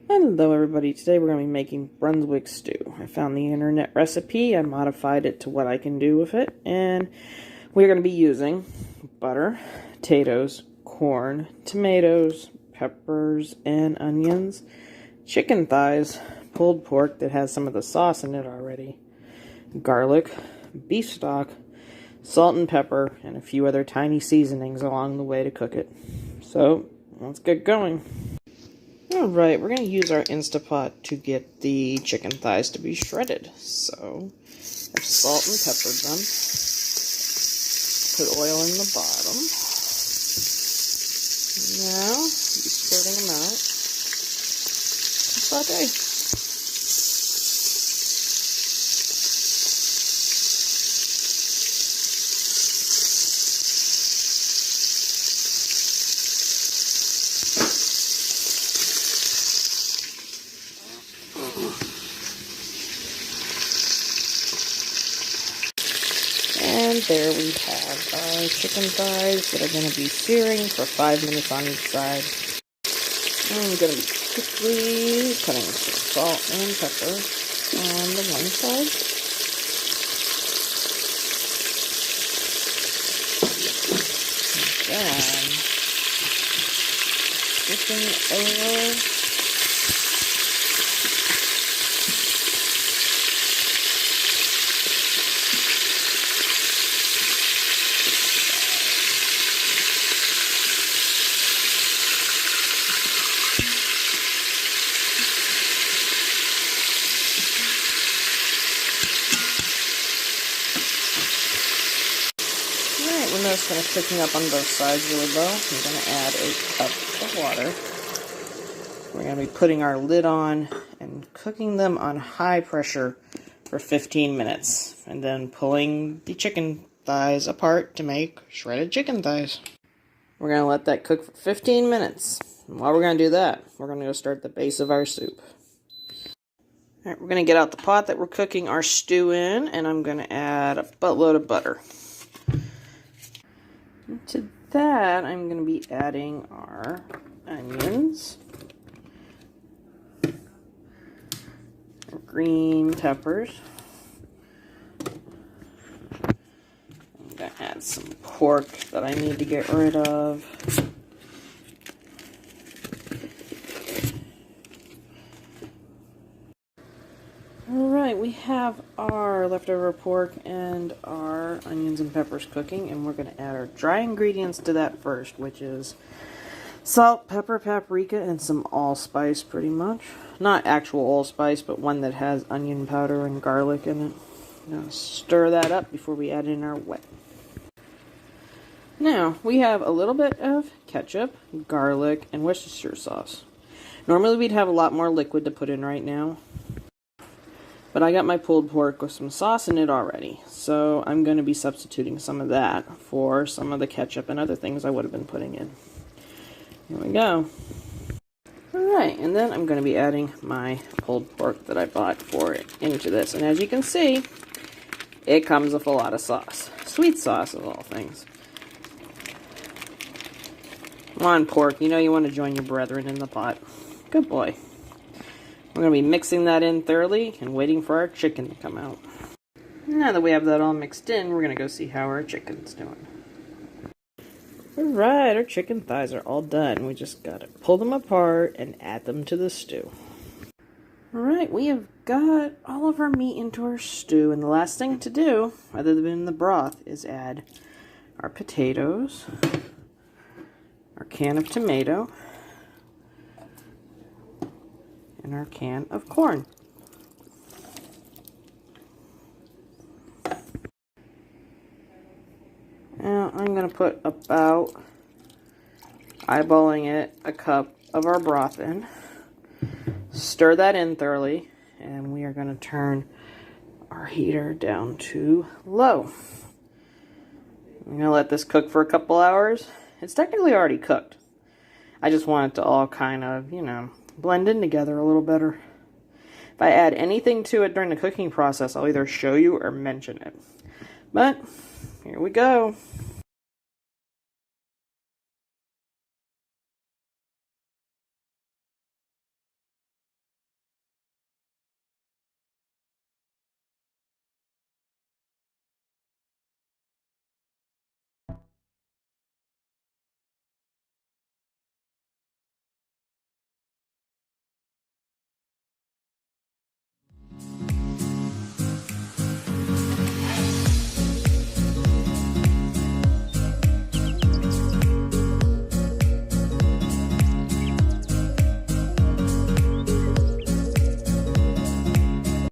Hello everybody, today we're going to be making Brunswick stew. I found the internet recipe, I modified it to what I can do with it, and we're going to be using butter, potatoes, corn, tomatoes, peppers, and onions, chicken thighs, pulled pork that has some of the sauce in it already, garlic, beef stock, salt and pepper, and a few other tiny seasonings along the way to cook it. So, let's get going. Alright, we're going to use our Instapot to get the chicken thighs to be shredded. So, I've salt and peppered them. Put oil in the bottom. Now, be spreading them out. Saute. And there we have our chicken thighs that are going to be searing for 5 minutes on each side. I'm going to be quickly putting some salt and pepper on the one side. And then switching over. When those finish cooking up on both sides really well, I'm going to add a cup of water. We're going to be putting our lid on and cooking them on high pressure for 15 minutes. And then pulling the chicken thighs apart to make shredded chicken thighs. We're going to let that cook for 15 minutes. And while we're going to do that, we're going to go start the base of our soup. Alright, we're going to get out the pot that we're cooking our stew in, and I'm going to add a buttload of butter. To that, I'm going to be adding our onions, our green peppers. I'm going to add some pork that I need to get rid of. Alright, we have our leftover pork and our onions and peppers cooking, and we're going to add our dry ingredients to that first, which is salt, pepper, paprika, and some allspice pretty much. Not actual allspice, but one that has onion powder and garlic in it. Now stir that up before we add in our wet. Now, we have a little bit of ketchup, garlic, and Worcestershire sauce. Normally we'd have a lot more liquid to put in right now, but I got my pulled pork with some sauce in it already, so I'm going to be substituting some of that for some of the ketchup and other things I would have been putting in. Here we go. Alright, and then I'm going to be adding my pulled pork that I bought for it into this. And as you can see, it comes with a lot of sauce. Sweet sauce of all things. Come on, pork, you know you want to join your brethren in the pot. Good boy. We're going to be mixing that in thoroughly and waiting for our chicken to come out. Now that we have that all mixed in, we're going to go see how our chicken's doing. Alright, our chicken thighs are all done. We just got to pull them apart and add them to the stew. Alright, we have got all of our meat into our stew, and the last thing to do, other than the broth, is add our potatoes, our can of tomato, and our can of corn. Now I'm going to put about, eyeballing it, a cup of our broth in. Stir that in thoroughly, and we are going to turn our heater down to low. I'm going to let this cook for a couple hours. It's technically already cooked. I just want it to all kind of, blend in together a little better. If I add anything to it during the cooking process, I'll either show you or mention it. But, here we go.